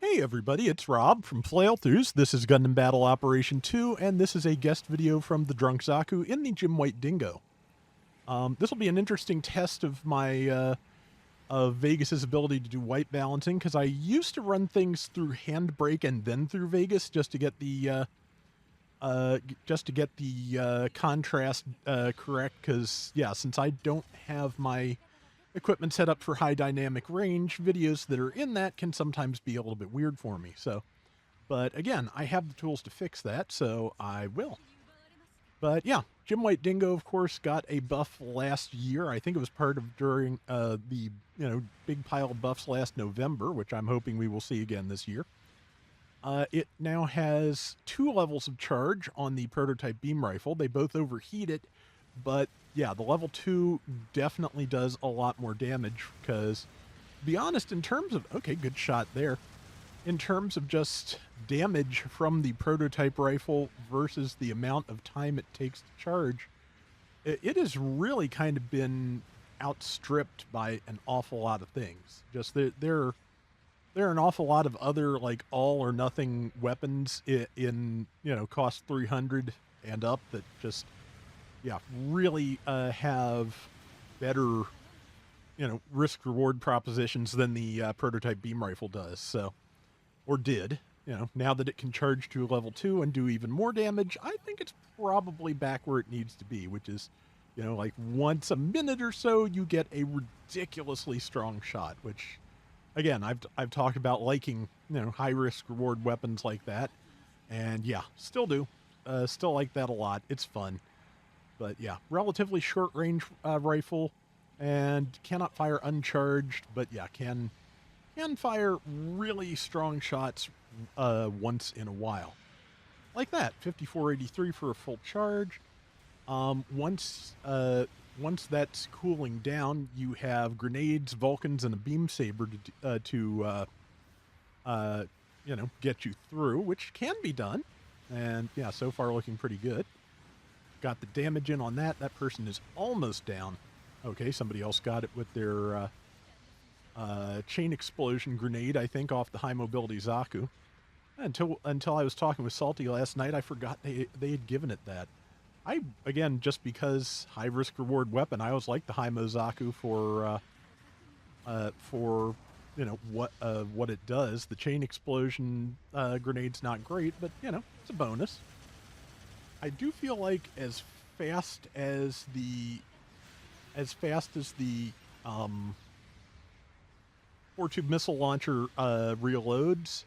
Hey everybody, it's Rob from Flailthroughs. This is Gundam Battle Operation 2, and this is a guest video from the Drunk Zaku in the Gym White Dingo. This will be an interesting test of my of Vegas's ability to do white balancing, because I used to run things through Handbrake and then through Vegas just to get the contrast correct. Because yeah, since I don't have my equipment set up for high dynamic range, videos that are in that can sometimes be a little bit weird for me. But again, I have the tools to fix that, so I will. But yeah, Jim White Dingo, of course, got a buff last year. I think it was part of during the big pile of buffs last November, which I'm hoping we will see again this year. It now has 2 levels of charge on the prototype beam rifle. They both overheat it, but yeah, the level 2 definitely does a lot more damage because, to be honest, in terms of, okay, good shot there. In terms of just damage from the prototype rifle versus the amount of time it takes to charge, it has really kind of been outstripped by an awful lot of things. Just there are an awful lot of other like all or nothing weapons in cost 300 and up that just really have better risk reward propositions than the prototype beam rifle does. So, or did. Now that it can charge to level 2 and do even more damage, I think it's probably back where it needs to be, which is, like once a minute or so, you get a ridiculously strong shot, which, again, I've talked about liking, high risk reward weapons like that. And yeah, still do. Still like that a lot. It's fun. But yeah, relatively short range rifle and cannot fire uncharged, but yeah, can fire really strong shots once in a while. Like that, 5483 for a full charge. Once that's cooling down, you have grenades, Vulcans, and a beam saber to get you through, which can be done. And yeah, so far looking pretty good. Got the damage in on that. That person is almost down. Okay, somebody else got it with their chain explosion grenade, I think, off the high mobility Zaku. Until I was talking with Salty last night, I forgot they had given it that. Again, just because high risk reward weapon, I always like the high mo Zaku for what it does. The chain explosion grenade's not great, but it's a bonus. I do feel like as fast as the 4-tube missile launcher reloads,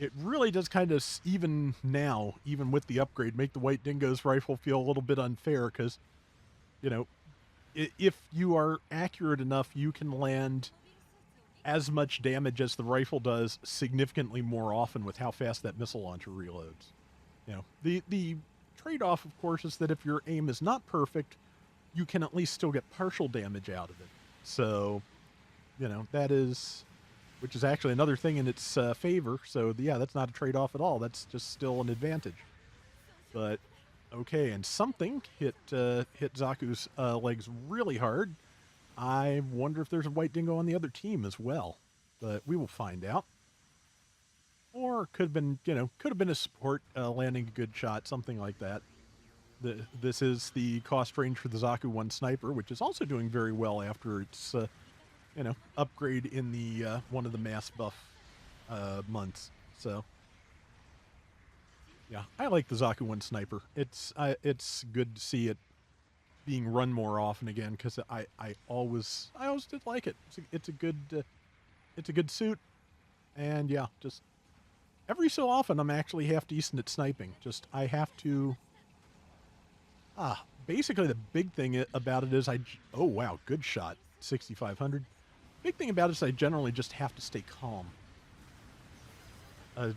it really does kind of, even now, even with the upgrade, make the White Dingo's rifle feel a little bit unfair because, if you are accurate enough, you can land as much damage as the rifle does significantly more often with how fast that missile launcher reloads. The trade-off, of course, is that if your aim is not perfect, you can at least still get partial damage out of it. So, that is, which is actually another thing in its favor. So, yeah, that's not a trade-off at all. That's just still an advantage. But, okay, and something hit Zaku's legs really hard. I wonder if there's a White Dingo on the other team as well. But we will find out. Or could have been, a support landing a good shot, something like that. This is the cost range for the Zaku 1 Sniper, which is also doing very well after its, upgrade in the one of the mass buff months. So, yeah, I like the Zaku 1 Sniper. It's good to see it being run more often again because I always did like it. It's a good suit, and yeah, just every so often I'm actually half decent at sniping. Just I have to. Basically the big thing about it is oh wow, good shot, 6,500. Big thing about it is I generally just have to stay calm. My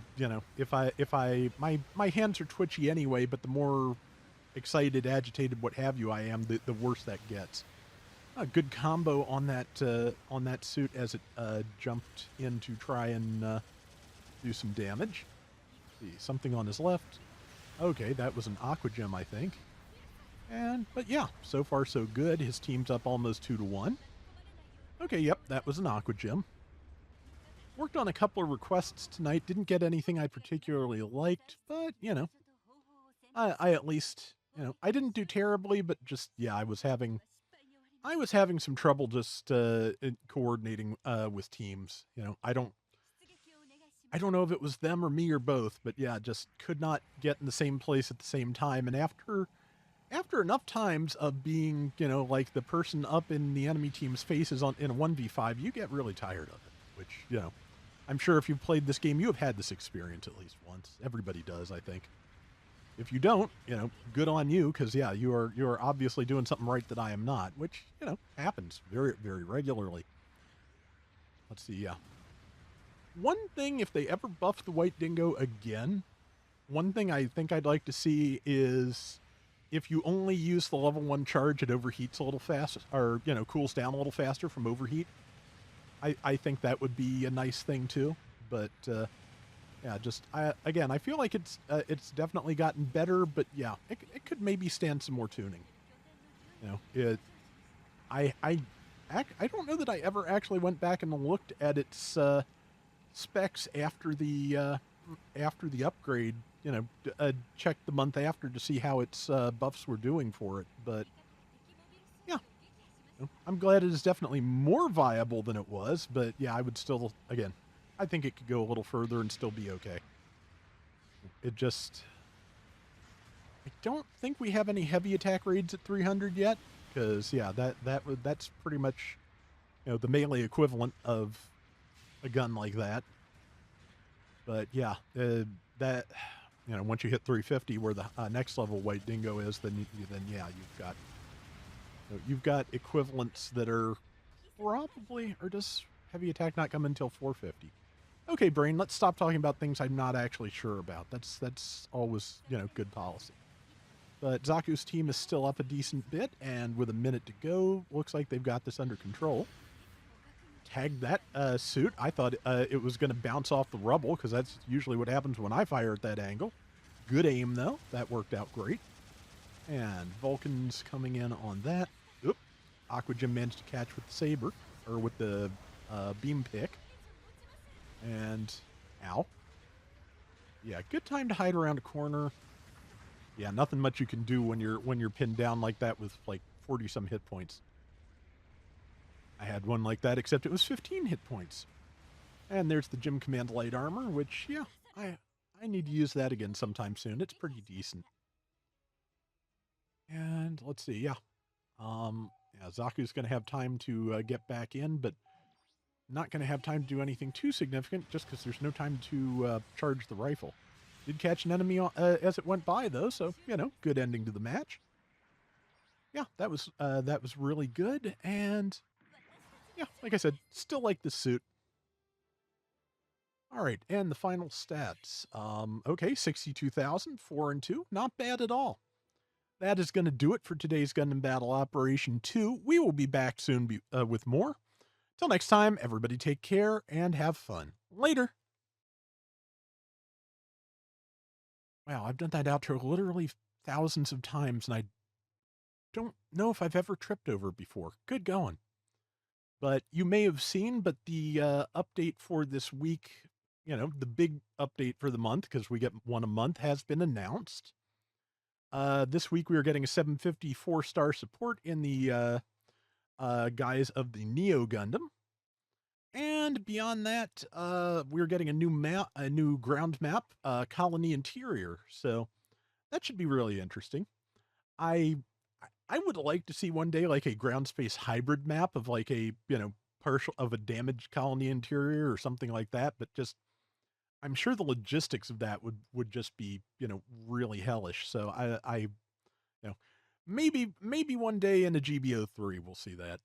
hands are twitchy anyway, but the more excited, agitated, what have you I am, the worse that gets. A good combo on that suit as it jumped in to try and do some damage. See, something on his left. Okay, that was an Aqua Gem, I think. But yeah, so far so good. His team's up almost 2-1. Okay, yep, that was an Aqua Gem. Worked on a couple of requests tonight. Didn't get anything I particularly liked, but I at least I didn't do terribly, but just yeah, I was having some trouble just coordinating with teams. I don't know if it was them or me or both, but yeah, just could not get in the same place at the same time. And after enough times of being, like the person up in the enemy team's faces in a 1v5, you get really tired of it, which, I'm sure if you've played this game, you have had this experience at least once. Everybody does, I think. If you don't, good on you, because yeah, you're obviously doing something right that I am not, which happens very very regularly. Let's see, yeah. One thing, if they ever buff the White Dingo again, one thing I think I'd like to see is if you only use the level 1 charge, it overheats a little fast, or cools down a little faster from overheat. I think that would be a nice thing too, but yeah, again, I feel like it's definitely gotten better, but yeah, it could maybe stand some more tuning. It I don't know that I ever actually went back and looked at its specs after the upgrade. Checked the month after to see how its buffs were doing for it, but yeah, I'm glad it is definitely more viable than it was. But yeah, I would still, again, I think it could go a little further and still be okay. It just, I don't think we have any heavy attack raids at 300 yet, because yeah, that's pretty much the melee equivalent of a gun like that. But yeah, that once you hit 350, where the next level White Dingo is, then yeah, you've got equivalents that are probably, or does heavy attack not come until 450? Okay, brain, let's stop talking about things I'm not actually sure about. That's always, good policy. But Zaku's team is still up a decent bit, and with a minute to go, looks like they've got this under control. Tagged that suit. I thought it was going to bounce off the rubble, because that's usually what happens when I fire at that angle. Good aim, though. That worked out great. And Vulcan's coming in on that. Oop. Aqua Jim managed to catch with the saber, or with the beam pick. And, ow. Yeah, good time to hide around a corner. Yeah, nothing much you can do when you're pinned down like that with like 40 some hit points. I had one like that, except it was 15 hit points. And there's the Gym Command light armor, which yeah, I need to use that again sometime soon. It's pretty decent. And let's see, yeah. Yeah, Zaku's going to have time to get back in, but not going to have time to do anything too significant just because there's no time to charge the rifle. Did catch an enemy as it went by, though, so, good ending to the match. Yeah, that was really good, and yeah, like I said, still like the suit. All right, and the final stats. Okay, 62,000, 4 and 2, not bad at all. That is going to do it for today's Gundam Battle Operation 2. We will be back soon with more. Till next time, everybody take care and have fun. Later. Wow, I've done that outro literally thousands of times, and I don't know if I've ever tripped over it before. Good going. But you may have seen, but the update for this week, the big update for the month, because we get one a month, has been announced. This week we are getting a 750 4-star support in the guise of the Neo Gundam. And beyond that, we're getting a new map, a new ground map, Colony Interior. So that should be really interesting. I would like to see one day like a ground space hybrid map of like a partial of a damaged colony interior or something like that. But just I'm sure the logistics of that would just be really hellish. So I maybe one day in a GBO3 we'll see that.